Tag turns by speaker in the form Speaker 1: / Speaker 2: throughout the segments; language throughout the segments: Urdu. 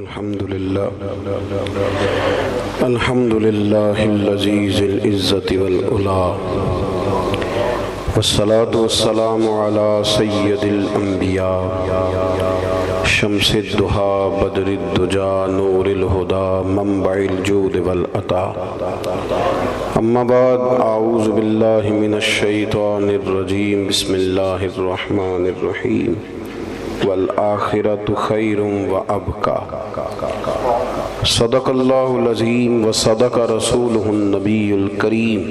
Speaker 1: الحمد لله العزيز العزة والعلا والصلاة والسلام على سيد الأنبياء شمس الضحى بدر الدجى نور الهدى منبع الجود والعطاء أما بعد أعوذ بالله من الشيطان الرجيم بسم الله الرحمن الرحيم والآخرة خير وأبقى صدق الله العظيم وصدق رسوله النبي الكريم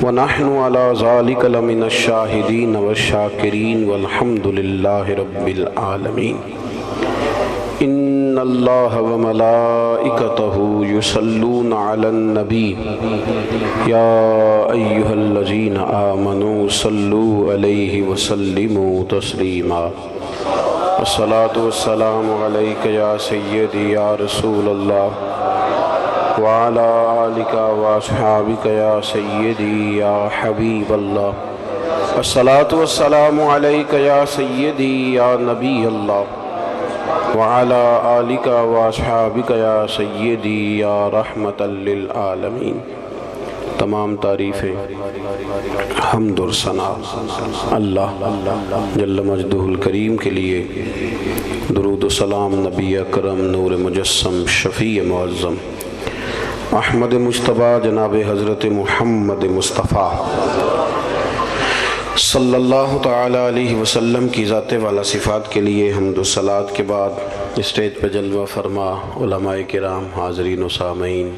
Speaker 1: ونحن على ذلك لمن الشاهدين والشاكرين والحمد لله رب العالمين إن الله وملائكته يصلون على النبي يا أيها الذين آمنوا صلوا عليه وسلموا تسليما الصلاة والسلام عليك يا سيدي يا رسول الله وعلى آلك وأصحابك يا سيدي يا حبيب الله الصلاة والسلام عليك يا سيدي يا نبي الله وعلى آلك وأصحابك يا سيدي يا رحمة للعالمین۔ تمام تعریفیں حمد اور ثنا اللہ جل مجدہ الکریم کے لیے، درود و سلام نبی اکرم نور مجسم شفیع معظم احمد مجتبیٰ جناب حضرت محمد مصطفیٰ صلی اللہ تعالی علیہ وسلم کی ذات والا صفات کے لیے حمد و صلات کے بعد اسٹیج پہ جلوہ فرما علماء کرام، حاضرین و سامعین،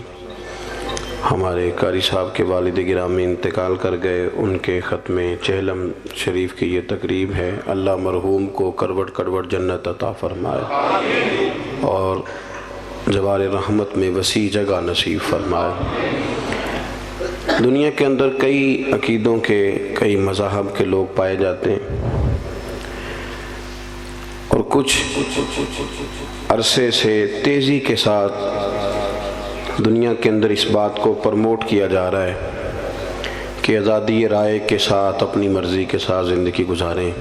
Speaker 1: ہمارے قاری صاحب کے والد گرامی انتقال کر گئے، ان کے ختم چہلم شریف کی یہ تقریب ہے۔ اللہ مرحوم کو کروٹ کروٹ جنت عطا فرمائے اور جوار رحمت میں وسیع جگہ نصیب فرمائے۔ دنیا کے اندر کئی عقیدوں کے، کئی مذاہب کے لوگ پائے جاتے ہیں، اور کچھ عرصے سے تیزی کے ساتھ دنیا کے اندر اس بات کو پرموٹ کیا جا رہا ہے کہ آزادی رائے کے ساتھ اپنی مرضی کے ساتھ زندگی گزاریں،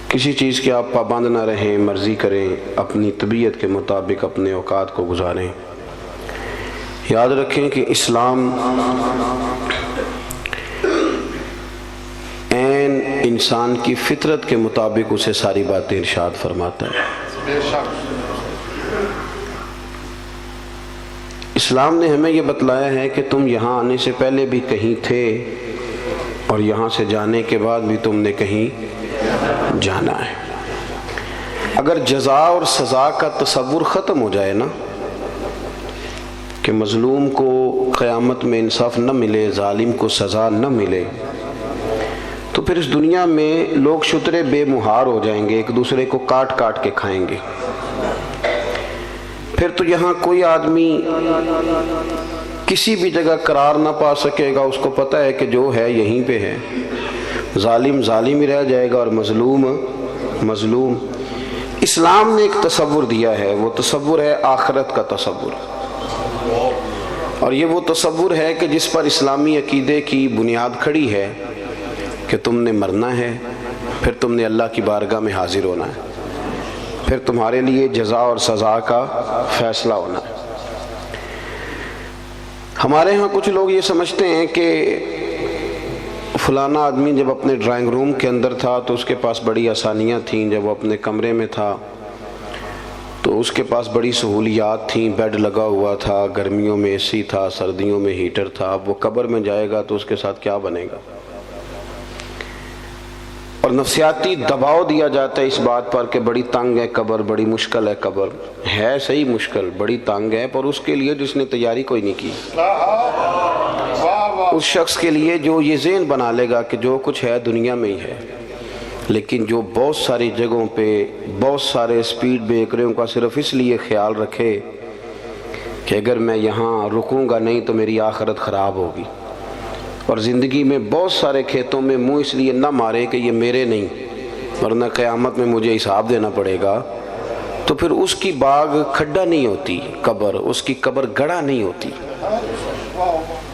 Speaker 1: کسی چیز کے آپ پابند نہ رہیں، مرضی کریں، اپنی طبیعت کے مطابق اپنے اوقات کو گزاریں۔ یاد رکھیں کہ اسلام عین انسان کی فطرت کے مطابق اسے ساری باتیں ارشاد فرماتا ہے۔ اسلام نے ہمیں یہ بتلایا ہے کہ تم یہاں آنے سے پہلے بھی کہیں تھے اور یہاں سے جانے کے بعد بھی تم نے کہیں جانا ہے۔ اگر جزا اور سزا کا تصور ختم ہو جائے نا، کہ مظلوم کو قیامت میں انصاف نہ ملے، ظالم کو سزا نہ ملے، تو پھر اس دنیا میں لوگ شترے بے مہار ہو جائیں گے، ایک دوسرے کو کاٹ کاٹ کے کھائیں گے۔ پھر تو یہاں کوئی آدمی کسی بھی جگہ قرار نہ پا سکے گا، اس کو پتہ ہے کہ جو ہے یہیں پہ ہے، ظالم ظالم ہی رہ جائے گا اور مظلوم مظلوم۔ اسلام نے ایک تصور دیا ہے، وہ تصور ہے آخرت کا تصور، اور یہ وہ تصور ہے کہ جس پر اسلامی عقیدے کی بنیاد کھڑی ہے کہ تم نے مرنا ہے، پھر تم نے اللہ کی بارگاہ میں حاضر ہونا ہے، پھر تمہارے لیے جزا اور سزا کا فیصلہ ہونا ہے۔ ہمارے ہاں کچھ لوگ یہ سمجھتے ہیں کہ فلانا آدمی جب اپنے ڈرائنگ روم کے اندر تھا تو اس کے پاس بڑی آسانیاں تھیں، جب وہ اپنے کمرے میں تھا تو اس کے پاس بڑی سہولیات تھیں، بیڈ لگا ہوا تھا، گرمیوں میں اے سی تھا، سردیوں میں ہیٹر تھا۔ اب وہ قبر میں جائے گا تو اس کے ساتھ کیا بنے گا؟ اور نفسیاتی دباؤ دیا جاتا ہے اس بات پر کہ بڑی تنگ ہے قبر، بڑی مشکل ہے قبر۔ ہے صحیح مشکل، بڑی تنگ ہے، پر اس کے لیے جس نے تیاری کوئی نہیں کی، اس شخص کے لیے جو یہ ذہن بنا لے گا کہ جو کچھ ہے دنیا میں ہی ہے، لیکن جو بہت ساری جگہوں پہ بہت سارے سپیڈ بریکروں کا صرف اس لیے خیال رکھے کہ اگر میں یہاں رکوں گا نہیں تو میری آخرت خراب ہوگی، اور زندگی میں بہت سارے کھیتوں میں منہ اس لیے نہ مارے کہ یہ میرے نہیں ورنہ قیامت میں مجھے حساب دینا پڑے گا، تو پھر اس کی باغ کھڈا نہیں ہوتی قبر، اس کی قبر گڑھا نہیں ہوتی،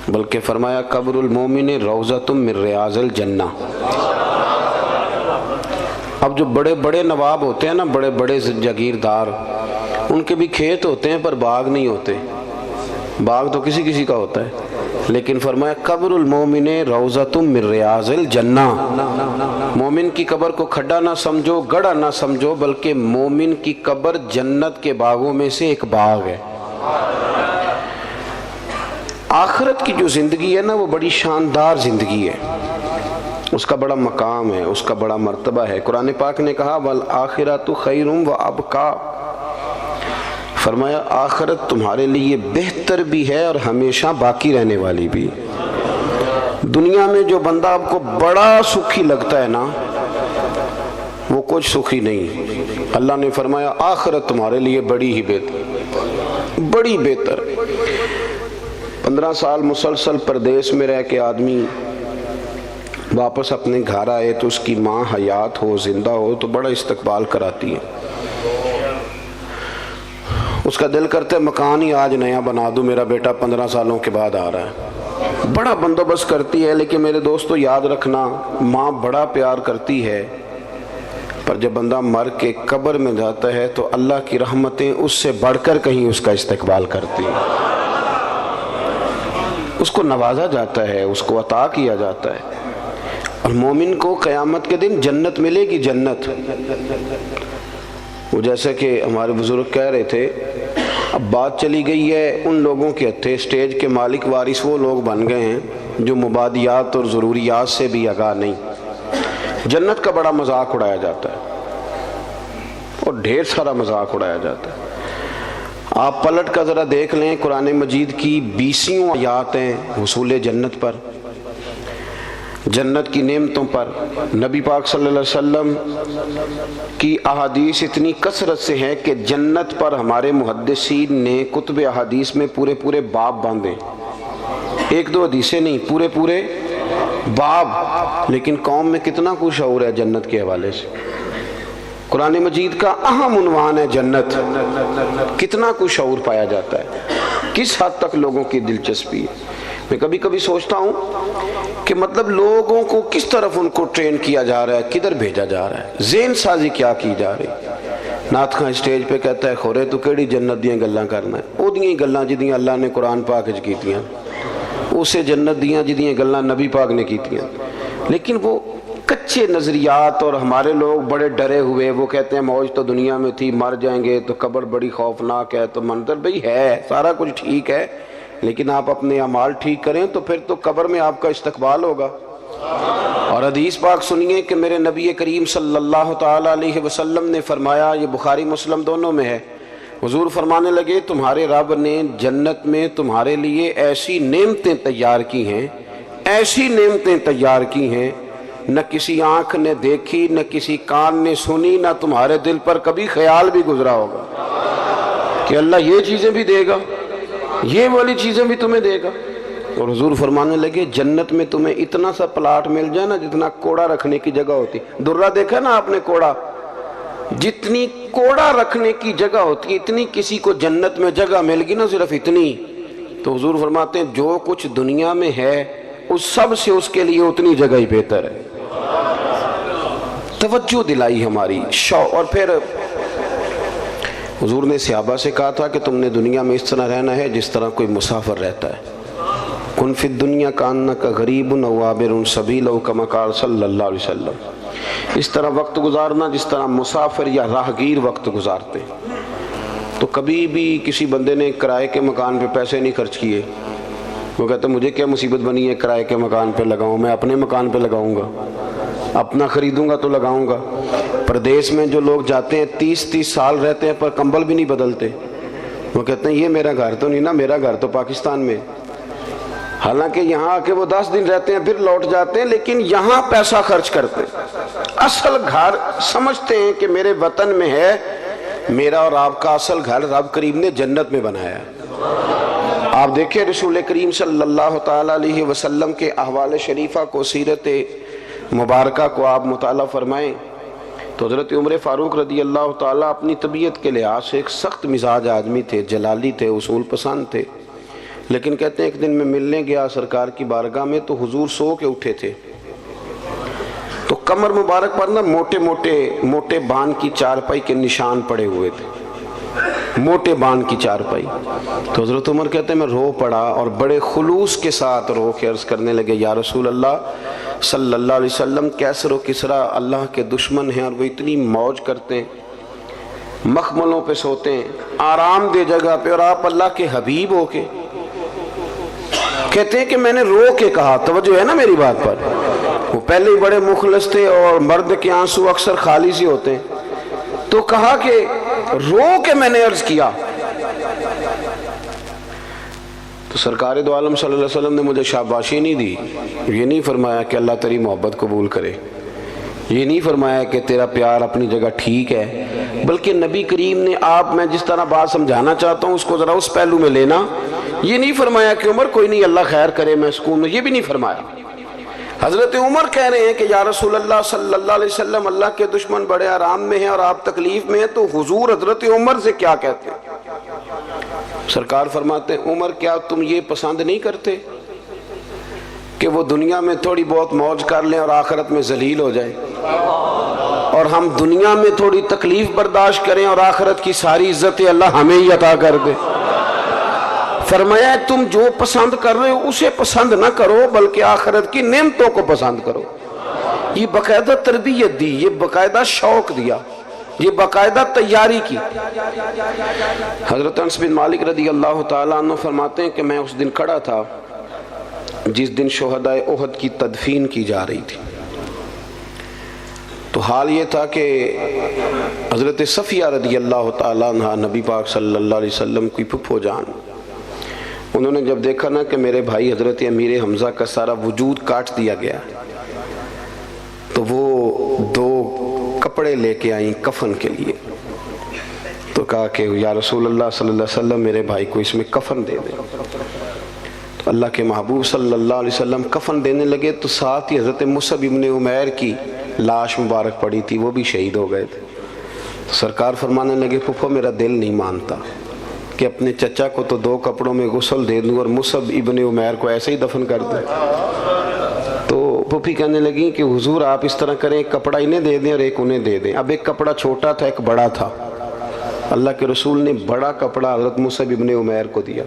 Speaker 1: بلکہ فرمایا قبر المومن روضۃ من ریاض الجنہ، اب جو بڑے بڑے نواب ہوتے ہیں نا، بڑے بڑے جاگیردار، ان کے بھی کھیت ہوتے ہیں پر باغ نہیں ہوتے، باغ تو کسی کسی کا ہوتا ہے، لیکن فرمایا قبر المومن روضۃ من ریاض الجنہ، مومن کی قبر کو کھڈا نہ سمجھو، گڑھا نہ سمجھو، بلکہ مومن کی قبر جنت کے باغوں میں سے ایک باغ ہے۔ آخرت کی جو زندگی ہے نا، وہ بڑی شاندار زندگی ہے، اس کا بڑا مقام ہے، اس کا بڑا مرتبہ ہے۔ قرآن پاک نے کہا والآخرۃ خیر وابقیٰ، فرمایا آخرت تمہارے لیے بہتر بھی ہے اور ہمیشہ باقی رہنے والی بھی۔ دنیا میں جو بندہ آپ کو بڑا سکھی لگتا ہے نا، وہ کچھ سکھی نہیں۔ اللہ نے فرمایا آخرت تمہارے لیے بڑی ہی بہتر، بڑی بہتر۔ 15 سال مسلسل پردیس میں رہ کے آدمی واپس اپنے گھر آئے تو اس کی ماں حیات ہو، زندہ ہو، تو بڑا استقبال کراتی ہے، اس کا دل کرتا ہے مکان ہی آج نیا بنا دوں، میرا بیٹا 15 سالوں کے بعد آ رہا ہے، بڑا بندوبست کرتی ہے۔ لیکن میرے دوستو یاد رکھنا، ماں بڑا پیار کرتی ہے، پر جب بندہ مر کے قبر میں جاتا ہے تو اللہ کی رحمتیں اس سے بڑھ کر کہیں اس کا استقبال کرتی ہیں، اس کو نوازا جاتا ہے، اس کو عطا کیا جاتا ہے۔ اور مومن کو قیامت کے دن جنت ملے گی، جنت۔ وہ جیسا کہ ہمارے بزرگ کہہ رہے تھے، اب بات چلی گئی ہے ان لوگوں کے ہتھے، اسٹیج کے مالک وارث وہ لوگ بن گئے ہیں جو مبادیات اور ضروریات سے بھی آگاہ نہیں۔ جنت کا بڑا مذاق اڑایا جاتا ہے اور ڈھیر سارا مذاق اڑایا جاتا ہے۔ آپ پلٹ کا ذرا دیکھ لیں، قرآن مجید کی 20 آیات ہیں حصول جنت پر، جنت کی نعمتوں پر۔ نبی پاک صلی اللہ علیہ وسلم کی احادیث اتنی کثرت سے ہیں کہ جنت پر ہمارے محدثین نے کتب احادیث میں پورے پورے باب باندھے، ایک دو حدیثیں نہیں، پورے پورے باب۔ لیکن قوم میں کتنا کچھ شعور ہے جنت کے حوالے سے؟ قرآن مجید کا اہم عنوان ہے جنت، کتنا کچھ شعور پایا جاتا ہے، کس حد تک لوگوں کی دلچسپی ہے۔ میں کبھی کبھی سوچتا ہوں کہ مطلب لوگوں کو کس طرف ان کو ٹرین کیا جا رہا ہے، کدھر بھیجا جا رہا ہے، ذہن سازی کیا کی جا رہی۔ نعت خاں اسٹیج پہ کہتا ہے خورے تو کیڑی جنت دیاں گلاں کرنا ہے، او دیاں گلاں جدیاں اللہ نے قرآن پاک وچ کیتیاں، اسے جنت دیاں جدیاں گلاں نبی پاک نے کیتیاں۔ لیکن وہ کچے نظریات، اور ہمارے لوگ بڑے ڈرے ہوئے، وہ کہتے ہیں موج تو دنیا میں تھی، مر جائیں گے تو قبر بڑی خوفناک ہے، تو منظر بھئی ہے، سارا کچھ ٹھیک ہے، لیکن آپ اپنے اعمال ٹھیک کریں تو پھر تو قبر میں آپ کا استقبال ہوگا۔ اور حدیث پاک سنیے کہ میرے نبی کریم صلی اللہ تعالی علیہ وسلم نے فرمایا، یہ بخاری مسلم دونوں میں ہے، حضور فرمانے لگے تمہارے رب نے جنت میں تمہارے لیے ایسی نعمتیں تیار کی ہیں، ایسی نعمتیں تیار کی ہیں، نہ کسی آنکھ نے دیکھی، نہ کسی کان نے سنی، نہ تمہارے دل پر کبھی خیال بھی گزرا ہوگا کہ اللہ یہ چیزیں بھی دے گا، یہ والی چیزیں بھی تمہیں دے گا۔ اور حضور فرمانے لگے جنت میں تمہیں اتنا سا پلاٹ مل جائے نا جتنا کوڑا رکھنے کی جگہ ہوتی، درہ دیکھا نا آپ نے کوڑا، جتنی کوڑا رکھنے کی جگہ ہوتی، اتنی کسی کو جنت میں جگہ مل گی نا، صرف اتنی، تو حضور فرماتے ہیں جو کچھ دنیا میں ہے اس سب سے اس کے لیے اتنی جگہ ہی بہتر ہے۔ توجہ دلائی ہماری شوق۔ اور پھر حضور نے صحابہ سے کہا تھا کہ تم نے دنیا میں اس طرح رہنا ہے جس طرح کوئی مسافر رہتا ہے، کن فی الدنیا کانک غریب او عابر سبیل او کما قال صلی اللہ علیہ وسلم، اس طرح وقت گزارنا جس طرح مسافر یا راہگیر وقت گزارتے۔ تو کبھی بھی کسی بندے نے کرائے کے مکان پہ پیسے نہیں خرچ کیے، وہ کہتا مجھے کیا مصیبت بنی ہے کرائے کے مکان پہ لگاؤں، میں اپنے مکان پہ لگاؤں گا، اپنا خریدوں گا تو لگاؤں گا۔ پردیس میں جو لوگ جاتے ہیں 30 سال رہتے ہیں پر کمبل بھی نہیں بدلتے، وہ کہتے ہیں یہ میرا گھر تو نہیں نا، میرا گھر تو پاکستان میں، حالانکہ یہاں آ کے وہ 10 دن رہتے ہیں پھر لوٹ جاتے ہیں، لیکن یہاں پیسہ خرچ کرتے ہیں۔ اصل گھر سمجھتے ہیں کہ میرے وطن میں ہے، میرا اور آپ کا اصل گھر رب کریم نے جنت میں بنایا ہے۔ آپ دیکھیں رسول کریم صلی اللہ تعالیٰ علیہ وسلم کے احوال شریفہ کو، سیرت مبارکہ کو آپ مطالعہ فرمائیں تو حضرت عمر فاروق رضی اللہ تعالیٰ اپنی طبیعت کے لحاظ سے ایک سخت مزاج آدمی تھے، جلالی تھے، اصول پسند تھے، لیکن کہتے ہیں ایک دن میں ملنے گیا سرکار کی بارگاہ میں تو حضور سو کے اٹھے تھے، تو کمر مبارک پر نا موٹے بان کی چارپائی کے نشان پڑے ہوئے تھے، موٹے بان کی چارپائی. تو حضرت عمر کہتے ہیں میں رو پڑا اور بڑے خلوص کے ساتھ رو کے عرض کرنے لگے یا رسول اللہ صلی اللہ علیہ وسلم، کیسر و کسریٰ اللہ کے دشمن ہیں اور وہ اتنی موج کرتے ہیں، مخملوں پہ سوتے ہیں، آرام دہ جگہ پہ، اور آپ اللہ کے حبیب ہو کے. کہتے ہیں کہ میں نے رو کے کہا، توجہ ہے نا میری بات پر، وہ پہلے ہی بڑے مخلص تھے اور مرد کے آنسو اکثر خالی سے ہوتے ہیں، تو کہا کہ رو کے میں نے عرض کیا. تو سرکار دو عالم صلی اللہ علیہ وسلم نے مجھے شاباشی نہیں دی، یہ نہیں فرمایا کہ اللہ تیری محبت قبول کرے، یہ نہیں فرمایا کہ تیرا پیار اپنی جگہ ٹھیک ہے، بلکہ نبی کریم نے آپ میں جس طرح بات سمجھانا چاہتا ہوں اس کو ذرا اس پہلو میں لینا. یہ نہیں فرمایا کہ عمر کوئی نہیں اللہ خیر کرے میں سکون میں، یہ بھی نہیں فرمایا. حضرت عمر کہہ رہے ہیں کہ یا رسول اللہ صلی اللہ علیہ وسلم اللہ کے دشمن بڑے آرام میں ہیں اور آپ تکلیف میں ہیں، تو حضور حضرت عمر سے کیا کہتے ہیں؟ سرکار فرماتے ہیں عمر کیا تم یہ پسند نہیں کرتے کہ وہ دنیا میں تھوڑی بہت موج کر لیں اور آخرت میں ذلیل ہو جائیں، اور ہم دنیا میں تھوڑی تکلیف برداشت کریں اور آخرت کی ساری عزت اللہ ہمیں ہی عطا کر دے؟ فرمایا تم جو پسند کر رہے ہو اسے پسند نہ کرو بلکہ آخرت کی نعمتوں کو پسند کرو. یہ باقاعدہ تربیت دی، یہ باقاعدہ شوق دیا، یہ باقاعدہ تیاری کی. حضرت انس بن مالک رضی اللہ تعالیٰ عنہ فرماتے ہیں کہ میں اس دن کھڑا تھا جس دن شہدائے احد کی تدفین کی جا رہی تھی. تو حال یہ تھا کہ حضرت صفیہ رضی اللہ تعالیٰ عنہ نبی پاک صلی اللہ علیہ وسلم کی پھپھو جان، انہوں نے جب دیکھا نا کہ میرے بھائی حضرت امیر حمزہ کا سارا وجود کاٹ دیا گیا، تو وہ 2 کپڑے لے کے آئیں کفن کے لیے. تو کہا کہ یا رسول اللہ صلی اللہ علیہ وسلم میرے بھائی کو اس میں کفن دے دیں. تو اللہ کے محبوب صلی اللہ علیہ وسلم کفن دینے لگے تو ساتھ ہی حضرت مصعب ابن عمیر کی لاش مبارک پڑی تھی، وہ بھی شہید ہو گئے تھے. تو سرکار فرمانے لگے پھپھو میرا دل نہیں مانتا کہ اپنے چچا کو تو 2 کپڑوں میں غسل دے دوں اور مصعب ابن عمیر کو ایسے ہی دفن کر دوں. تو پھپھی کہنے لگی کہ حضور آپ اس طرح کریں، ایک کپڑا انہیں دے دیں اور ایک انہیں دے دیں. اب ایک کپڑا چھوٹا تھا ایک بڑا تھا، اللہ کے رسول نے بڑا کپڑا حضرت مصعب ابن عمیر کو دیا،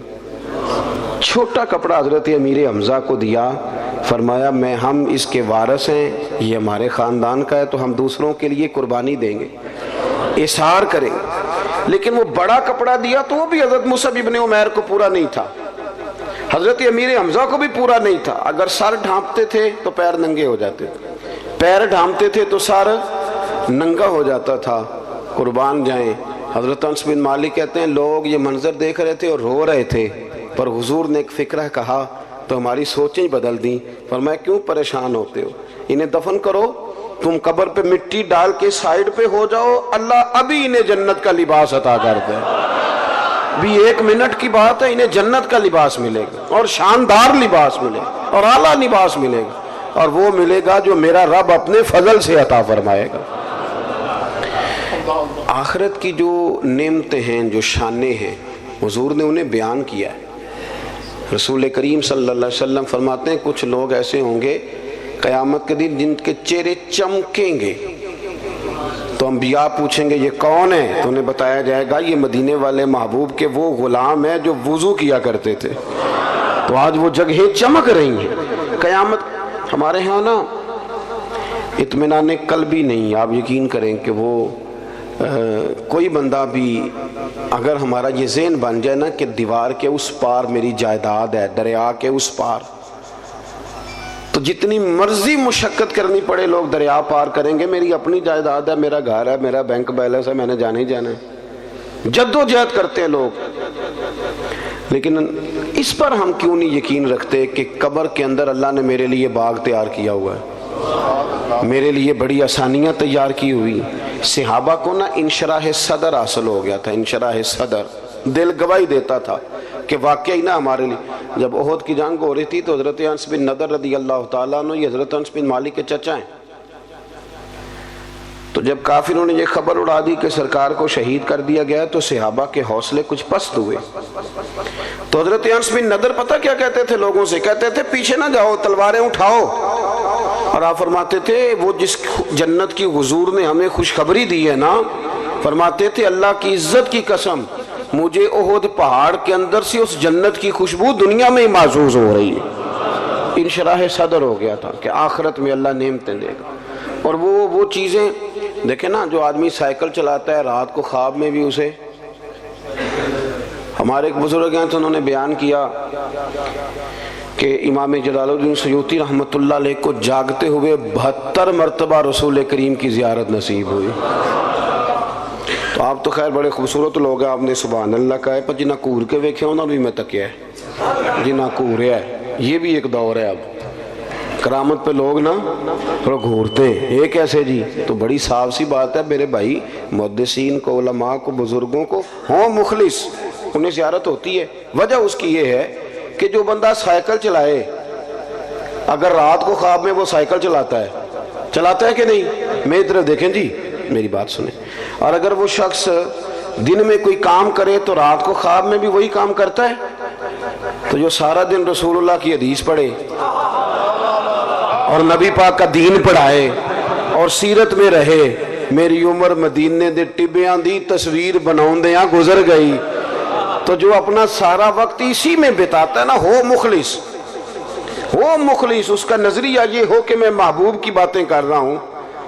Speaker 1: چھوٹا کپڑا حضرت امیر حمزہ کو دیا. فرمایا میں ہم اس کے وارث ہیں، یہ ہمارے خاندان کا ہے، تو ہم دوسروں کے لیے قربانی دیں گے، اظہار کریں گے. لیکن وہ بڑا کپڑا دیا تو وہ بھی حضرت مصعب ابن عمیر کو پورا نہیں تھا، حضرت امیر حمزہ کو بھی پورا نہیں تھا. اگر سر ڈھانپتے تھے تو پیر ننگے ہو جاتے تھے، پیر ڈھانپتے تھے تو سر ننگا ہو جاتا تھا. قربان جائیں. حضرت انس بن مالک کہتے ہیں لوگ یہ منظر دیکھ رہے تھے اور رو رہے تھے، پر حضور نے ایک فکرہ کہا تو ہماری سوچیں بدل دیں. فرمایا کیوں پریشان ہوتے ہو، انہیں دفن کرو، تم قبر پہ مٹی ڈال کے سائیڈ پہ ہو جاؤ، اللہ ابھی انہیں جنت کا لباس عطا کر دے. بھی 1 منٹ کی بات ہے، انہیں جنت کا لباس ملے گا اور شاندار لباس ملے گا اور اعلیٰ لباس ملے گا، اور وہ ملے گا جو میرا رب اپنے فضل سے عطا فرمائے گا. آخرت کی جو نعمتیں ہیں، جو شانیں ہیں، حضور نے انہیں بیان کیا ہے. رسول کریم صلی اللہ علیہ وسلم فرماتے ہیں کچھ لوگ ایسے ہوں گے قیامت کے دن جن کے چہرے چمکیں گے، تو انبیاء پوچھیں گے یہ کون ہے، تو انہیں بتایا جائے گا یہ مدینے والے محبوب کے وہ غلام ہیں جو وضو کیا کرتے تھے، تو آج وہ جگہیں چمک رہی ہیں. قیامت ہمارے ہاں نا اطمینان قلبی نہیں. آپ یقین کریں کہ وہ کوئی بندہ بھی اگر ہمارا یہ ذہن بن جائے نا کہ دیوار کے اس پار میری جائیداد ہے، دریا کے اس پار، تو جتنی مرضی مشقت کرنی پڑے لوگ دریا پار کریں گے. میری اپنی جائیداد ہے، میرا گھر ہے، میرا بینک بیلنس ہے، میں نے جانا ہی جانا ہے. جد و جہد کرتے ہیں لوگ، لیکن اس پر ہم کیوں نہیں یقین رکھتے کہ قبر کے اندر اللہ نے میرے لیے باغ تیار کیا ہوا ہے، میرے لیے بڑی آسانیاں تیار کی ہوئی. صحابہ کو نا انشراح صدر حاصل ہو گیا تھا، انشراح صدر، دل گواہی دیتا تھا کہ واقعی نا ہمارے لیے. جب احد کی جنگ ہو رہی تھی تو حضرت انس بن نضر رضی اللہ تعالیٰ عنہ، یہ حضرت انس بن مالک کے چچا ہیں، تو جب کافروں نے یہ خبر اڑا دی کہ سرکار کو شہید کر دیا گیا تو صحابہ کے حوصلے کچھ پست ہوئے. تو حضرت انس بن نضر پتہ کیا کہتے تھے لوگوں سے؟ کہتے تھے پیچھے نہ جاؤ، تلواریں اٹھاؤ اور آپ فرماتے تھے وہ جس جنت کی حضور نے ہمیں خوشخبری دی ہے نا، فرماتے تھے اللہ کی عزت کی قسم مجھے احد پہاڑ کے اندر سے اس جنت کی خوشبو دنیا میں ہی محسوس ہو رہی ہے۔ انشراح صدر ہو گیا تھا کہ آخرت میں اللہ نعمتیں دے گا۔ اور وہ چیزیں دیکھیں نا، جو آدمی سائیکل چلاتا ہے رات کو خواب میں بھی اسے، ہمارے ایک بزرگ ہیں تو انہوں نے بیان کیا کہ امام جلال الدین سیوطی رحمۃ اللہ علیہ کو جاگتے ہوئے 72 مرتبہ رسول کریم کی زیارت نصیب ہوئی۔ تو آپ تو خیر بڑے خوبصورت لوگ ہیں، آپ نے سبحان اللہ کہا ہے، پر جنہ کور کے ویکھے ہونا بھی میں تکیا ہے، جنہ کوریا ہے، یہ بھی ایک دور ہے۔ اب کرامت پہ لوگ نا تھوڑا گھورتے ہیں، یہ کیسے جی؟ تو بڑی صاف سی بات ہے میرے بھائی، محدثین کو، علماء کو، بزرگوں کو ہوں مخلص، انہیں زیارت ہوتی ہے۔ وجہ اس کی یہ ہے کہ جو بندہ سائیکل چلائے، اگر رات کو خواب میں وہ سائیکل چلاتا ہے کہ نہیں؟ میری طرف دیکھیں جی، میری بات سنیں۔ اور اگر وہ شخص دن میں کوئی کام کرے تو رات کو خواب میں بھی وہی کام کرتا ہے، تو جو سارا دن رسول اللہ کی حدیث پڑھے اور نبی پاک کا دین پڑھائے اور سیرت میں رہے، میری عمر مدینے دے ٹبیاں دی تصویر بناؤندیاں گزر گئی، تو جو اپنا سارا وقت اسی میں بتاتا ہے نا، ہو مخلص، اس کا نظریہ یہ ہو کہ میں محبوب کی باتیں کر رہا ہوں،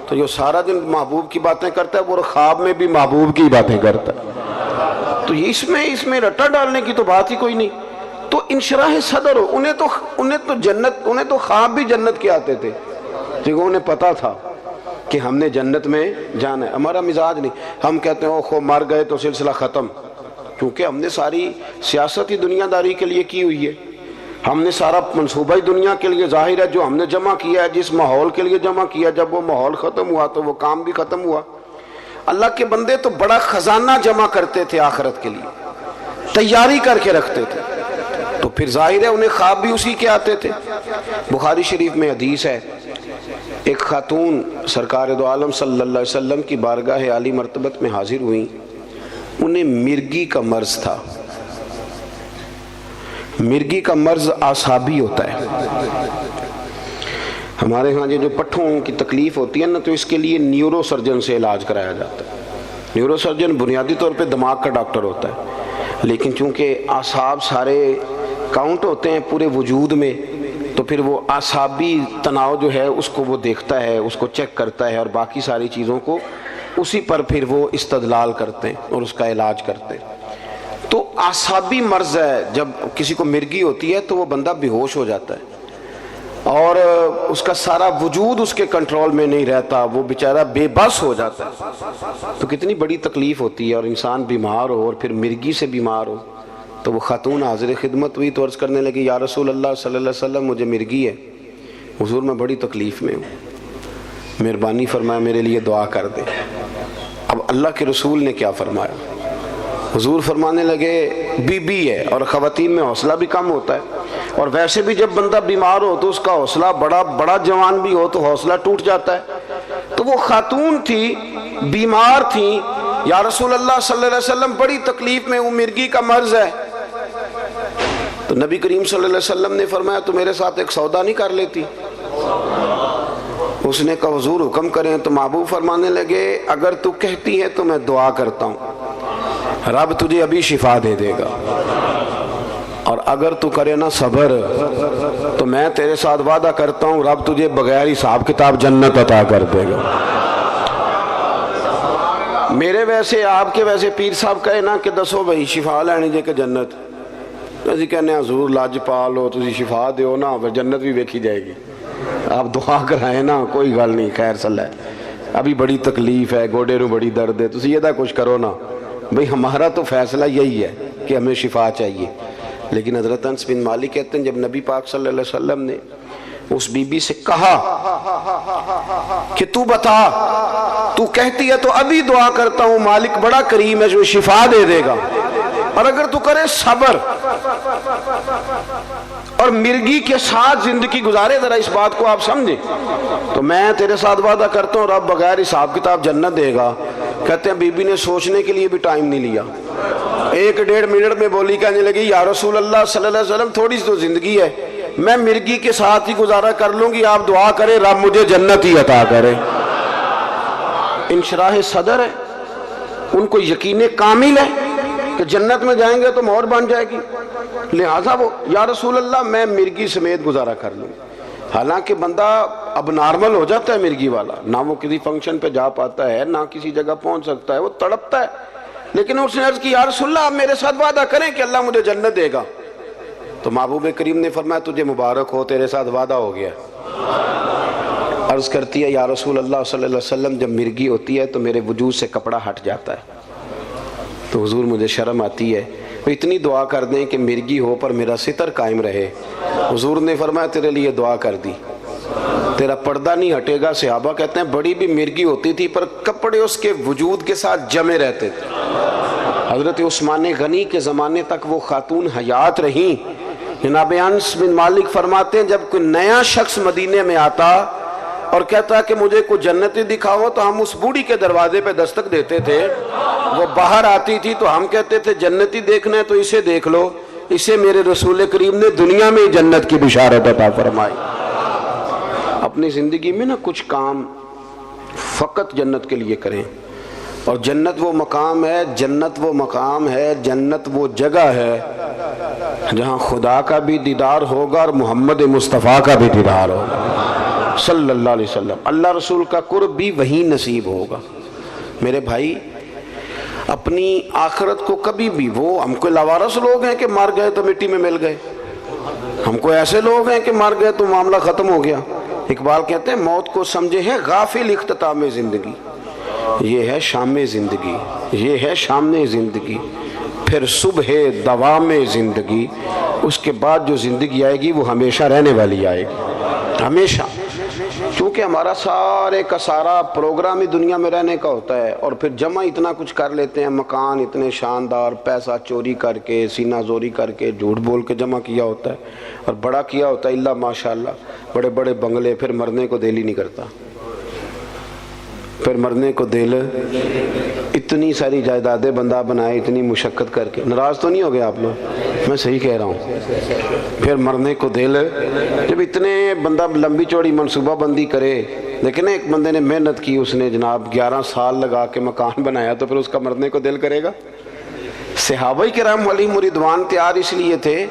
Speaker 1: تو جو سارا دن محبوب کی باتیں کرتا ہے وہ خواب میں بھی محبوب کی باتیں کرتا ہے۔ تو اس میں رٹا ڈالنے کی تو بات ہی کوئی نہیں۔ تو انشراح صدر ہو، انہیں تو خواب بھی جنت کے آتے تھے، جگہ انہیں پتا تھا کہ ہم نے جنت میں جانا ہے۔ ہمارا مزاج نہیں، ہم کہتے ہیں اوہ مر گئے تو سلسلہ ختم، کیونکہ ہم نے ساری سیاست ہی دنیا داری کے لیے کی ہوئی ہے، ہم نے سارا منصوبہ ہی دنیا کے لیے، ظاہر ہے جو ہم نے جمع کیا ہے، جس ماحول کے لیے جمع کیا، جب وہ ماحول ختم ہوا تو وہ کام بھی ختم ہوا۔ اللہ کے بندے تو بڑا خزانہ جمع کرتے تھے آخرت کے لیے، تیاری کر کے رکھتے تھے، تو پھر ظاہر ہے انہیں خواب بھی اسی کے آتے تھے۔ بخاری شریف میں حدیث ہے، ایک خاتون سرکار دو عالم صلی اللہ علیہ وسلم کی بارگاہ عالی مرتبت میں حاضر ہوئیں، انہیں مرگی کا مرض تھا۔ مرگی کا مرض اعصابی ہوتا ہے، ہمارے ہاں جو پٹھوں کی تکلیف ہوتی ہے نا، تو اس کے لیے نیورو سرجن سے علاج کرایا جاتا ہے۔ نیورو سرجن بنیادی طور پہ دماغ کا ڈاکٹر ہوتا ہے، لیکن چونکہ اعصاب سارے کاؤنٹ ہوتے ہیں پورے وجود میں، تو پھر وہ اعصابی تناؤ جو ہے اس کو وہ دیکھتا ہے، اس کو چیک کرتا ہے، اور باقی ساری چیزوں کو اسی پر پھر وہ استدلال کرتے ہیں اور اس کا علاج کرتے ہیں۔ تو اعصابی مرض ہے، جب کسی کو مرگی ہوتی ہے تو وہ بندہ بے ہوش ہو جاتا ہے اور اس کا سارا وجود اس کے کنٹرول میں نہیں رہتا، وہ بیچارہ بے بس ہو جاتا ہے۔ تو کتنی بڑی تکلیف ہوتی ہے، اور انسان بیمار ہو اور پھر مرگی سے بیمار ہو۔ تو وہ خاتون حاضر خدمت ہوئی تو عرض کرنے لگی، یا رسول اللہ صلی اللہ علیہ وسلم مجھے مرگی ہے، حضور میں بڑی تکلیف میں ہوں، مہربانی فرمایا میرے لیے دعا کر دے۔ اب اللہ کے رسول نے کیا فرمایا؟ حضور فرمانے لگے بی بی ہے، اور خواتین میں حوصلہ بھی کم ہوتا ہے، اور ویسے بھی جب بندہ بیمار ہو تو اس کا حوصلہ بڑا جوان بھی ہو تو حوصلہ ٹوٹ جاتا ہے۔ تو وہ خاتون تھی، بیمار تھی، یا رسول اللہ صلی اللہ علیہ وسلم بڑی تکلیف میں ہوں، مرگی کا مرض ہے۔ تو نبی کریم صلی اللہ علیہ وسلم نے فرمایا تو میرے ساتھ ایک سودا نہیں کر لیتی؟ اس نے کہا حضور حکم کریں۔ تو محبوب فرمانے لگے اگر تو کہتی ہے تو میں دعا کرتا ہوں، رب تجھے ابھی شفا دے دے گا، اور اگر تو کرے نا صبر تو میں تیرے ساتھ وعدہ کرتا ہوں رب تجھے بغیر حساب کتاب جنت عطا کر دے گا۔ میرے ویسے آپ کے ویسے پیر صاحب کہے نا کہ دسو بھائی شفا لینی جے کہ جنت، اسی کہنے حضور لاج پال ہو تسی شفا دیو نا، پھر جنت بھی ویکھی جائے گی، آپ دعا کرائیں نا، کوئی گل نہیں، خیر صلی ہے، ابھی بڑی تکلیف ہے، گوڑے نو بڑی درد ہے، تسی یہ دا کچھ کرو نا، بھئی ہمارا تو فیصلہ یہی ہے کہ ہمیں شفا چاہیے۔ لیکن حضرت انس بن مالک کہتے ہیں جب نبی پاک صلی اللہ علیہ وسلم نے اس بی بی سے کہا کہ تو بتا، تو کہتی ہے تو ابھی دعا کرتا ہوں، مالک بڑا کریم ہے جو شفا دے دے گا، اور اگر تو کرے صبر اور مرگی کے ساتھ زندگی گزارے، ذرا اس بات کو آپ سمجھیں، تو میں تیرے ساتھ وعدہ کرتا ہوں رب بغیر حساب کتاب جنت دے گا۔ کہتے ہیں بی بی نے سوچنے کے لیے بھی ٹائم نہیں لیا، 1-1.5 منٹ میں بولی، کہنے لگی یا رسول اللہ صلی اللہ علیہ وسلم تھوڑی سی تو زندگی ہے، میں مرگی کے ساتھ ہی گزارا کر لوں گی، آپ دعا کریں رب مجھے جنت ہی عطا کرے۔ انشراح صدر ہے، ان کو یقین کامل ہے کہ جنت میں جائیں گے تو مہر بن جائے گی، لہٰذا وہ یا رسول اللہ میں مرگی سمیت گزارا کر لوں۔ حالانکہ بندہ اب نارمل ہو جاتا ہے مرگی والا، نہ وہ کسی فنکشن پہ جا پاتا ہے، نہ کسی جگہ پہنچ سکتا ہے، وہ تڑپتا ہے، لیکن اس نے عرض کی یا رسول اللہ آپ میرے ساتھ وعدہ کریں کہ اللہ مجھے جنت دے گا۔ تو محبوب کریم نے فرمایا تجھے مبارک ہو، تیرے ساتھ وعدہ ہو گیا۔ عرض کرتی ہے یا رسول اللہ صلی اللہ علیہ وسلم جب مرگی ہوتی ہے تو میرے وجود سے کپڑا ہٹ جاتا ہے، تو حضور مجھے شرم آتی ہے، وہ اتنی دعا کر دیں کہ مرگی ہو پر میرا ستر قائم رہے۔ حضور نے فرمایا تیرے لیے دعا کر دی، تیرا پردہ نہیں ہٹے گا۔ صحابہ کہتے ہیں بڑی بھی مرگی ہوتی تھی پر کپڑے اس کے وجود کے ساتھ جمے رہتے تھے۔ حضرت عثمان غنی کے زمانے تک وہ خاتون حیات رہیں۔ جناب انس بن مالک فرماتے ہیں جب کوئی نیا شخص مدینے میں آتا اور کہتا کہ مجھے کوئی جنتی دکھاؤ تو ہم اس بوڑھی کے دروازے پہ دستک دیتے تھے، وہ باہر آتی تھی تو ہم کہتے تھے جنتی دیکھنا ہے تو اسے دیکھ لو، اسے میرے رسول کریم نے دنیا میں جنت کی بشارت عطا فرمائی۔ اپنی زندگی میں نا کچھ کام فقط جنت کے لیے کریں، اور جنت وہ مقام ہے، جنت وہ مقام ہے، جنت وہ جگہ ہے جہاں خدا کا بھی دیدار ہوگا اور محمد مصطفیٰ کا بھی دیدار ہوگا صلی اللہ علیہ وسلم، اللہ رسول کا قرب بھی وہی نصیب ہوگا۔ میرے بھائی اپنی آخرت کو کبھی بھی، وہ ہم کوئی لاوارث لوگ ہیں کہ مر گئے تو مٹی میں مل گئے، ہم کوئی ایسے لوگ ہیں کہ مر گئے تو معاملہ ختم ہو گیا۔ اقبال کہتے ہیں موت کو سمجھے ہے غافل اختتام زندگی، یہ ہے شام زندگی، یہ ہے شام زندگی، پھر صبح دوام زندگی، اس کے بعد جو زندگی آئے گی وہ ہمیشہ رہنے والی آئے گی، ہمیشہ۔ چونکہ ہمارا سارے کا سارا پروگرام ہی دنیا میں رہنے کا ہوتا ہے، اور پھر جمع اتنا کچھ کر لیتے ہیں، مکان اتنے شاندار، پیسہ چوری کر کے، سینہ زوری کر کے، جھوٹ بول کے جمع کیا ہوتا ہے، اور بڑا کیا ہوتا ہے اللہ ماشاءاللہ، بڑے بڑے بنگلے، پھر مرنے کو دل ہی نہیں کرتا، پھر مرنے کو دل، اتنی ساری جائیدادیں بندہ بنائے اتنی مشقت کر کے۔ ناراض تو نہیں ہو گیا آپ لوگ؟ میں صحیح کہہ رہا ہوں، پھر مرنے کو دل، جب اتنے بندہ لمبی چوڑی منصوبہ بندی کرے، لیکن ایک بندے نے محنت کی، اس نے جناب 11 سال لگا کے مکان بنایا، تو پھر اس کا مرنے کو دل کرے گا؟ صحابہ کرام علیہم رضوان تیار اس لیے تھے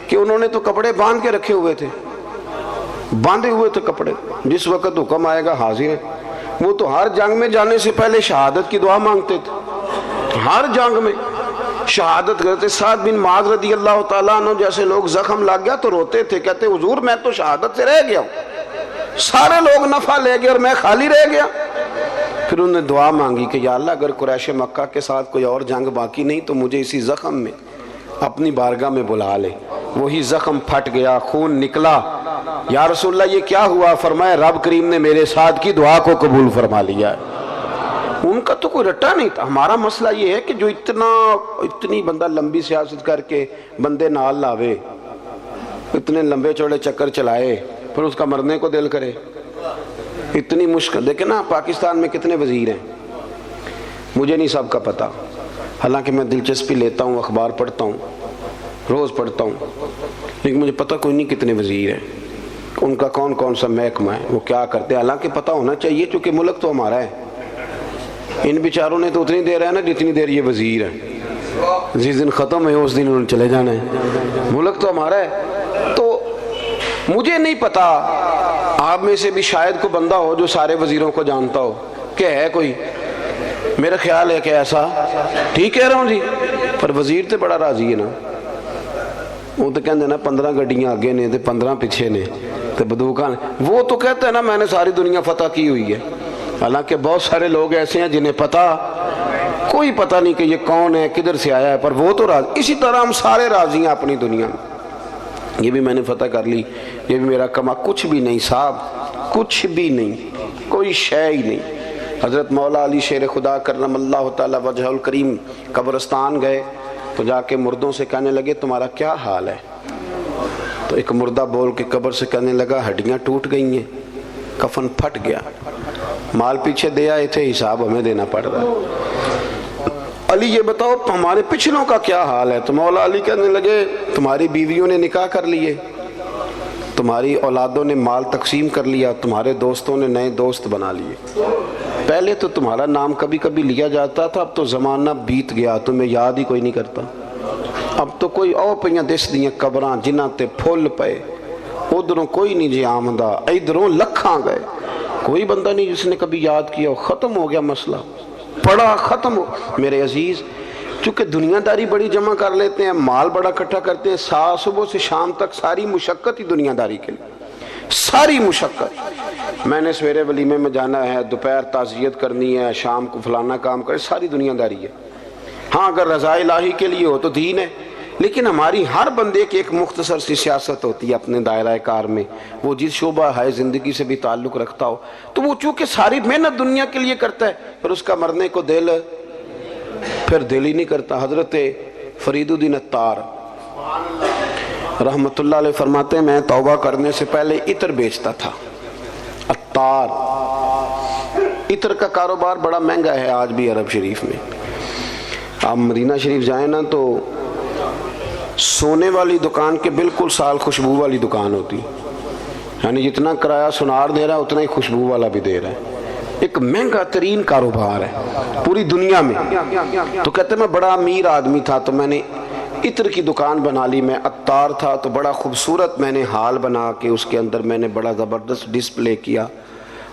Speaker 1: کہ انہوں نے تو کپڑے باندھ کے رکھے ہوئے تھے، باندھے ہوئے تھے کپڑے، جس وقت حکم آئے گا حاضر ہے۔ وہ تو ہر جنگ میں جانے سے پہلے شہادت کی دعا مانگتے تھے، ہر جنگ میں شہادت کرتے۔ سعد بن معاذ رضی اللہ تعالیٰ عنہ جیسے لوگ زخم لگ گیا تو روتے تھے، کہتے حضور میں تو شہادت سے رہ گیا ہوں، سارے لوگ نفع لے گئے اور میں خالی رہ گیا۔ پھر انہوں نے دعا مانگی کہ یا اللہ اگر قریش مکہ کے ساتھ کوئی اور جنگ باقی نہیں تو مجھے اسی زخم میں اپنی بارگاہ میں بلا لے۔ وہی زخم پھٹ گیا، خون نکلا۔ یا رسول اللہ یہ کیا ہوا؟ فرمایا رب کریم نے میرے ساتھ کی دعا کو قبول فرما لیا ہے۔ ان کا تو کوئی رٹا نہیں تھا۔ ہمارا مسئلہ یہ ہے کہ جو اتنی بندہ لمبی سیاست کر کے بندے نال لاوے، اتنے لمبے چوڑے چکر چلائے، پھر اس کا مرنے کو دل کرے، اتنی مشکل۔ دیکھیں نا پاکستان میں کتنے وزیر ہیں، مجھے نہیں سب کا پتہ، حالانکہ میں دلچسپی لیتا ہوں، اخبار پڑھتا ہوں، روز پڑھتا ہوں، لیکن مجھے پتہ کوئی نہیں کتنے وزیر ہیں، ان کا کون کون سا محکمہ ہے، وہ کیا کرتے ہیں۔ حالانکہ پتہ ہونا چاہیے چونکہ ملک تو ہمارا ہے۔ ان بیچاروں نے تو اتنی دیر ہے نا جتنی دیر یہ وزیر ہیں، جس دن ختم ہے اس دن انہوں نے چلے جانا ہے، ملک تو ہمارا ہے۔ تو مجھے نہیں پتا، آپ میں سے بھی شاید کوئی بندہ ہو جو سارے وزیروں کو جانتا ہو کہ ہے کوئی، میرا خیال ہے کہ ایسا، ٹھیک کہہ رہا ہوں جی، پر وزیر تو بڑا راضی ہے نا، وہ تو کہتے ہیں نا 15 گڈیاں آگے نے تے 15 پیچھے نے تے بدوکاں، وہ تو کہتا ہے نا میں نے ساری دنیا فتح کی ہوئی ہے۔ حالانکہ بہت سارے لوگ ایسے ہیں جنہیں کوئی پتہ نہیں کہ یہ کون ہے، کدھر سے آیا ہے، پر وہ تو راضی۔ اسی طرح ہم سارے راضی ہیں اپنی دنیا میں، یہ بھی میں نے فتح کر لی، یہ بھی میرا کما، کچھ بھی نہیں صاحب، کچھ بھی نہیں، کوئی شے ہی نہیں۔ حضرت مولا علی شیر خدا کرم اللہ تعالی وجہ الکریم قبرستان گئے تو جا کے مردوں سے کہنے لگے تمہارا کیا حال ہے؟ تو ایک مردہ بول کے قبر سے کہنے لگا ہڈیاں ٹوٹ گئی ہیں، کفن پھٹ گیا، مال پیچھے دے آئے تھے، حساب ہمیں دینا پڑ رہا ہے۔ علی یہ بتاؤ ہمارے پچھلوں کا کیا حال ہے؟ تو مولا علی کہنے لگے تمہاری بیویوں نے نکاح کر لیے، تمہاری اولادوں نے مال تقسیم کر لیا، تمہارے دوستوں نے نئے دوست بنا لیے۔ پہلے تو تمہارا نام کبھی کبھی لیا جاتا تھا، اب تو زمانہ بیت گیا، تمہیں یاد ہی کوئی نہیں کرتا۔ اب تو کوئی او پئیاں دس دیاں قبراں جنہاں تے پھول پئے، ادھروں کوئی نہیں جی آمدہ، ادھروں لکھاں گئے، کوئی بندہ نہیں جس نے کبھی یاد کیا ہو۔ ختم ہو گیا مسئلہ، پڑا ختم ہو۔ میرے عزیز، چونکہ دنیا داری بڑی جمع کر لیتے ہیں، مال بڑا اکٹھا کرتے ہیں، صبح سے شام تک ساری مشقت ہی دنیا داری کے لیے، ساری مشقت۔ میں نے سویرے ولیمے میں جانا ہے، دوپہر تعزیت کرنی ہے، شام کو فلانا کام کرے، ساری دنیا داری ہے۔ ہاں اگر رضا الہی کے لیے ہو تو دین ہے، لیکن ہماری ہر بندے کی ایک مختصر سی سیاست ہوتی ہے اپنے دائرہ کار میں، وہ جس شعبہ ہے زندگی سے بھی تعلق رکھتا ہو، تو وہ چونکہ ساری محنت دنیا کے لیے کرتا ہے، پھر اس کا مرنے کو دل ہی نہیں کرتا۔ حضرت فرید الدین عطار رحمت اللہ علیہ فرماتے ہیں، میں توبہ کرنے سے پہلے عطر بیچتا تھا۔ عطار، عطر کا کاروبار بڑا مہنگا ہے آج بھی عرب شریف میں۔ آپ مدینہ شریف جائیں نا تو سونے والی دکان کے بالکل سال خوشبو والی دکان ہوتی، یعنی جتنا کرایہ سنار دے رہا ہے اتنا ہی خوشبو والا بھی دے رہا ہے۔ ایک مہنگا ترین کاروبار ہے پوری دنیا میں۔ تو کہتے ہیں میں بڑا امیر آدمی تھا تو میں نے عطر کی دکان بنا لی، میں عطار تھا تو بڑا خوبصورت میں نے ہال بنا کے اس کے اندر میں نے بڑا زبردست ڈسپلے کیا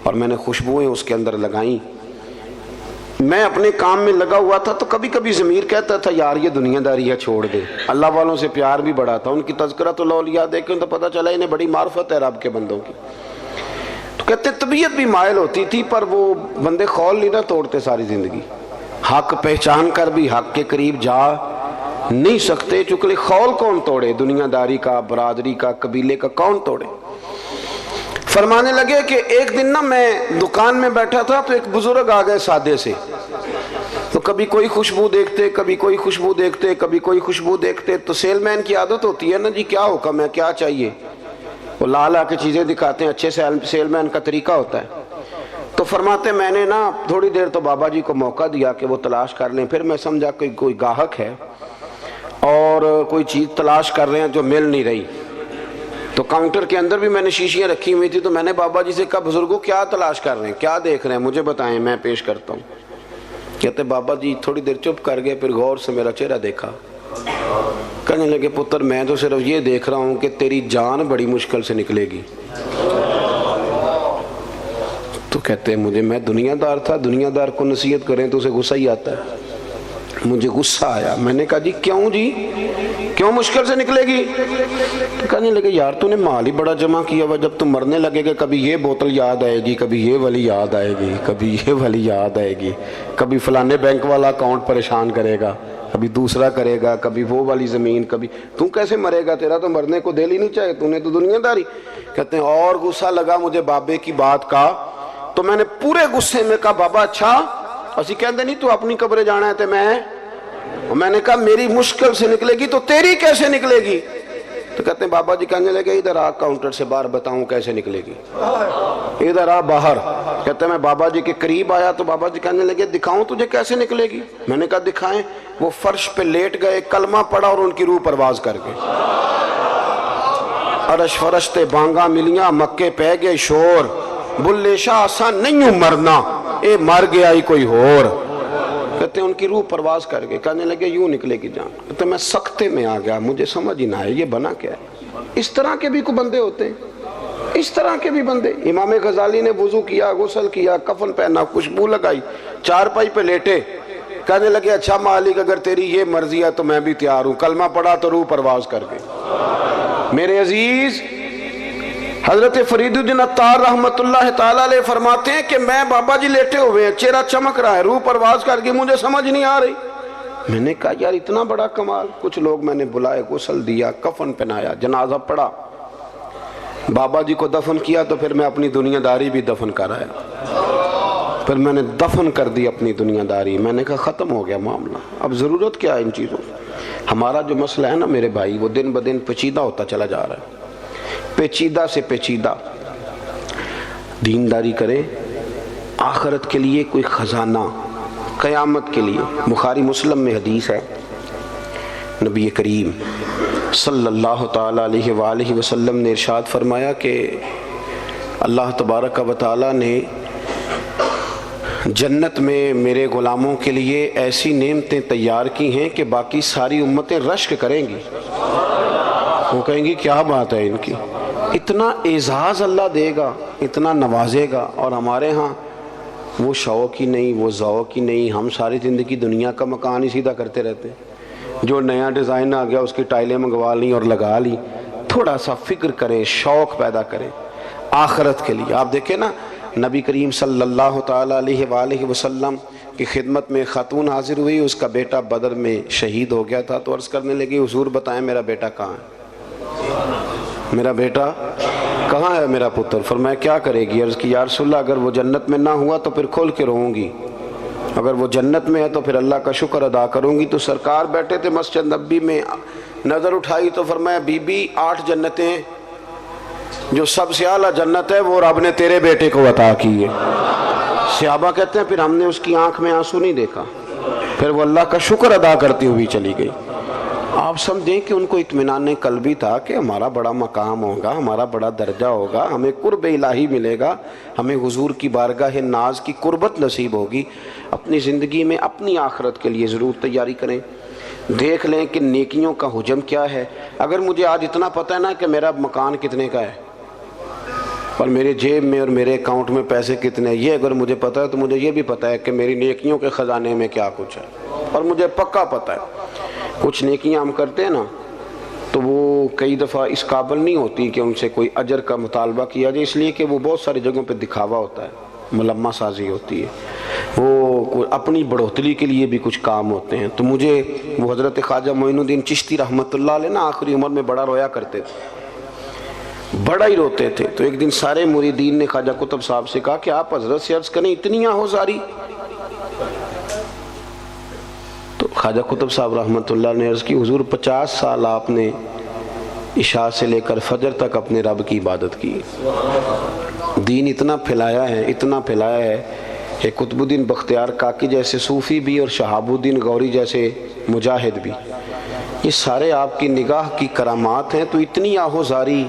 Speaker 1: اور میں نے خوشبوئیں اس کے اندر لگائیں۔ میں اپنے کام میں لگا ہوا تھا تو کبھی کبھی ضمیر کہتا تھا یار یہ دنیا داری ہے چھوڑ دے۔ اللہ والوں سے پیار بھی بڑا تھا، ان کی تذکرۃ الاولیاء دیکھیں تو پتہ چلا انہیں بڑی معرفت ہے رب کے بندوں کی۔ تو کہتے طبیعت بھی مائل ہوتی تھی پر وہ بندے خول نہیں نہ توڑتے ساری زندگی، حق پہچان کر بھی حق کے قریب جا نہیں سکتے، چونکہ خول کون توڑے، دنیا داری کا، برادری کا، قبیلے کا کون توڑے۔ فرمانے لگے کہ ایک دن نا میں دکان میں بیٹھا تھا تو ایک بزرگ آ گئے سادے سے، تو کبھی کوئی خوشبو دیکھتے، کبھی کوئی خوشبو دیکھتے، کبھی کوئی خوشبو دیکھتے۔ تو سیل مین کی عادت ہوتی ہے نا جی کیا حکم ہے کیا چاہیے، وہ لا لا کے چیزیں دکھاتے ہیں، اچھے سیل مین کا طریقہ ہوتا ہے۔ تو فرماتے میں نے نا تھوڑی دیر تو بابا جی کو موقع دیا کہ وہ تلاش کر لیں، پھر میں سمجھا کہ کوئی گاہک ہے اور کوئی چیز تلاش کر رہے ہیں جو مل نہیں رہی۔ تو کاؤنٹر کے اندر بھی میں نے شیشیاں رکھی ہوئی تھی، تو میں نے بابا جی سے کہا بزرگوں کیا تلاش کر رہے ہیں، کیا دیکھ رہے ہیں، مجھے بتائیں میں پیش کرتا ہوں۔ کہتے بابا جی تھوڑی دیر چپ کر گئے، پھر غور سے میرا چہرہ دیکھا، کہنے لگے پتر میں تو صرف یہ دیکھ رہا ہوں کہ تیری جان بڑی مشکل سے نکلے گی۔ تو کہتے ہیں مجھے، میں دنیا دار تھا، دنیا دار کو نصیحت کریں تو اسے غصہ ہی آتا ہے، مجھے غصہ آیا۔ میں نے کہا جی کیوں مشکل سے نکلے گی؟ تو کہنے لگے یار تو نے مال ہی بڑا جمع کیا ہوا، جب تم مرنے لگے گا کبھی یہ بوتل یاد آئے گی، کبھی یہ والی یاد آئے گی، کبھی یہ والی یاد آئے گی، کبھی فلانے بینک والا اکاؤنٹ پریشان کرے گا، کبھی دوسرا کرے گا، کبھی وہ والی زمین، کبھی تو کیسے مرے گا، تیرا تو مرنے کو دل ہی نہیں چاہے، تو نے تو دنیا داری۔ کہتے ہیں اور غصہ لگا مجھے بابے کی بات کا، تو میں نے پورے غصے میں کہا بابا اچھا اسی کہتے نہیں تو اپنی قبر جانا ہے، میں نے کہا میری مشکل سے نکلے گی تو تیری کیسے نکلے گی؟ تو کہتے ہیں بابا جی کہنے لگے ادھر آ کاؤنٹر سے باہر بتاؤں کیسے نکلے گی، ادھر آ باہر۔ کہتے ہیں میں بابا جی کے قریب آیا تو بابا جی کہنے لگے دکھاؤں تجھے کیسے نکلے گی؟ میں نے کہا دکھائیں۔ وہ فرش پہ لیٹ گئے، کلمہ پڑھا اور ان کی روح پرواز کر گئے۔ عرش فرشتے بانگاں ملیاں، مکے پہ گئے شور، بلے شاہ آسان نہیں ہوں مرنا، اے مر گیا ہی کوئی اور۔ کہتے ہیں ان کی روح پرواز کر گئے، کہنے لگے یوں نکلے گی جان۔ کہتے ہیں میں سختے میں آ گیا، مجھے سمجھ ہی نہ آئے یہ بنا کیا ہے۔ اس طرح کے بھی کوئی بندے ہوتے ہیں، اس طرح کے بھی بندے۔ امام غزالی نے وضو کیا، غسل کیا، کفن پہنا، خوشبو لگائی، چارپائی پہ لیٹے، کہنے لگے اچھا مالک اگر تیری یہ مرضی ہے تو میں بھی تیار ہوں، کلمہ پڑھا تو روح پرواز کر گئی۔ میرے عزیز، حضرت فرید الدین عطار رحمت اللہ تعالیٰ علیہ فرماتے ہیں کہ میں بابا جی لیٹے ہوئے ہیں، چہرہ چمک رہا ہے، روح پرواز کر گئی، مجھے سمجھ نہیں آ رہی۔ میں نے کہا یار اتنا بڑا کمال۔ کچھ لوگ میں نے بلائے، غسل دیا، کفن پہنایا، جنازہ پڑھا، بابا جی کو دفن کیا، تو پھر میں اپنی دنیا داری بھی دفن کر آیا، پھر میں نے دفن کر دی اپنی دنیا داری۔ میں نے کہا ختم ہو گیا معاملہ، اب ضرورت کیا ہے ان چیزوں کی؟ ہمارا جو مسئلہ ہے نا میرے بھائی، وہ دن بدن پیچیدہ ہوتا چلا جا رہا ہے، پیچیدہ سے پیچیدہ۔ دینداری کریں، آخرت کے لیے کوئی خزانہ، قیامت کے لیے۔ بخاری مسلم میں حدیث ہے، نبی کریم صلی اللہ تعالیٰ علیہ وآلہ وسلم نے ارشاد فرمایا کہ اللہ تبارک و تعالیٰ نے جنت میں میرے غلاموں کے لیے ایسی نعمتیں تیار کی ہیں کہ باقی ساری امتیں رشک کریں گی، وہ کہیں گی کیا بات ہے ان کی، اتنا اعزاز اللہ دے گا، اتنا نوازے گا، اور ہمارے ہاں وہ شوق ہی نہیں، وہ ذوق ہی نہیں، ہم ساری زندگی دنیا کا مکان ہی سیدھا کرتے رہتے ہیں، جو نیا ڈیزائن آ گیا اس کی ٹائلیں منگوا لیں اور لگا لی۔ تھوڑا سا فکر کریں، شوق پیدا کریں آخرت کے لیے۔ آپ دیکھیں نا، نبی کریم صلی اللہ تعالیٰ علیہ وآلہ وسلم کی خدمت میں خاتون حاضر ہوئی، اس کا بیٹا بدر میں شہید ہو گیا تھا، تو عرض کرنے لگی حضور بتائیں میرا بیٹا کہاں ہے، میرا بیٹا کہاں ہے میرا پتر؟ فرمایا کیا کرے گی؟ عرض کی یا رسول اللہ اگر وہ جنت میں نہ ہوا تو پھر کھول کے روؤں گی، اگر وہ جنت میں ہے تو پھر اللہ کا شکر ادا کروں گی۔ تو سرکار بیٹھے تھے مسجد نبی میں، نظر اٹھائی تو فرمایا بی بی 8 جنتیں ہیں، جو سب سے اعلیٰ جنت ہے وہ رب نے تیرے بیٹے کو عطا کی ہے۔ صحابہ کہتے ہیں پھر ہم نے اس کی آنکھ میں آنسو نہیں دیکھا، پھر وہ اللہ کا شکر ادا کرتی ہوئی چلی گئی۔ آپ سمجھیں کہ ان کو اطمینان قلبی تھا کہ ہمارا بڑا مقام ہوگا، ہمارا بڑا درجہ ہوگا، ہمیں قرب الہی ملے گا، ہمیں حضور کی بارگاہ ناز کی قربت نصیب ہوگی۔ اپنی زندگی میں اپنی آخرت کے لیے ضرور تیاری کریں، دیکھ لیں کہ نیکیوں کا حجم کیا ہے۔ اگر مجھے آج اتنا پتہ ہے نا کہ میرا مکان کتنے کا ہے اور میرے جیب میں اور میرے اکاؤنٹ میں پیسے کتنے، یہ اگر مجھے پتہ ہے تو مجھے یہ بھی پتہ ہے کہ میری نیکیوں کے خزانے میں کیا کچھ ہے، اور مجھے پکا پتہ ہے کچھ نیکیاں ہم کرتے ہیں نا تو وہ کئی دفعہ اس قابل نہیں ہوتی کہ ان سے کوئی اجر کا مطالبہ کیا جائے، اس لیے کہ وہ بہت ساری جگہوں پہ دکھاوا ہوتا ہے، ملمہ سازی ہوتی ہے، وہ اپنی بڑھوتری کے لیے بھی کچھ کام ہوتے ہیں۔ تو مجھے وہ حضرت خواجہ معین الدین چشتی رحمۃ اللہ علیہ نا آخری عمر میں بڑا رویا کرتے تھے، بڑا ہی روتے تھے۔ تو ایک دن سارے مریدین نے خواجہ قطب صاحب سے کہا کہ آپ حضرت سے عرض کریں اتنی آہوزاری؟ تو خواجہ قطب صاحب رحمۃ اللہ نے عرض کی حضور 50 سال آپ نے عشاء سے لے کر فجر تک اپنے رب کی عبادت کی، دین اتنا پھیلایا ہے، اتنا پھیلایا ہے کہ قطب الدین بختیار کاکی جیسے صوفی بھی اور شہاب الدین غوری جیسے مجاہد بھی، یہ سارے آپ کی نگاہ کی کرامات ہیں۔ تو اتنی آہوزاری،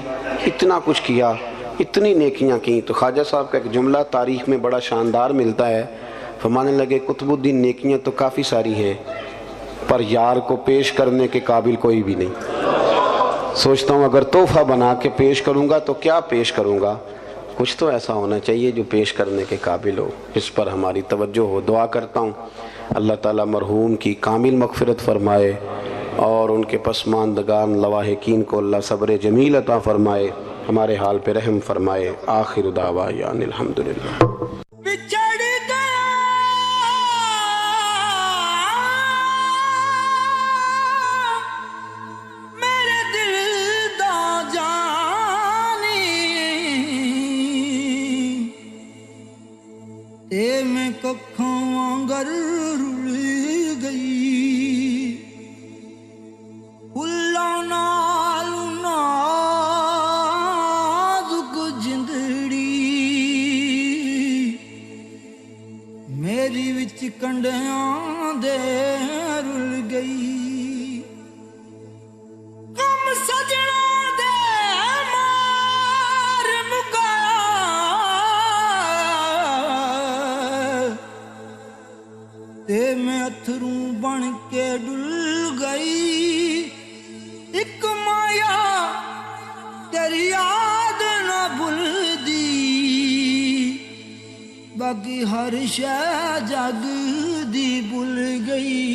Speaker 1: اتنا کچھ کیا، اتنی نیکیاں کی۔ تو خواجہ صاحب کا ایک جملہ تاریخ میں بڑا شاندار ملتا ہے، فرمانے لگے قطب الدین نیکیاں تو کافی ساری ہیں پر یار کو پیش کرنے کے قابل کوئی بھی نہیں۔ سوچتا ہوں اگر تحفہ بنا کے پیش کروں گا تو کیا پیش کروں گا، کچھ تو ایسا ہونا چاہیے جو پیش کرنے کے قابل ہو، اس پر ہماری توجہ ہو۔ دعا کرتا ہوں اللہ تعالیٰ مرحوم کی کامل مغفرت فرمائے اور ان کے پسماندگان لواحقین کو اللہ صبر جمیل عطا فرمائے، ہمارے حال پہ رحم فرمائے۔ آخر دعوانا ان الحمدللہ۔
Speaker 2: میں ککھوں وانگر رل گئی، پھلاں نال نازک جندڑی میری وچ کنڈیاں دے رل گئی، کم سجنا دے مار مکا تے میں اتھروں بن کے ڈل گئی، ایک مایا تیری یاد نہ بھول دی، باقی ہر شے جگ دی بھول گئی۔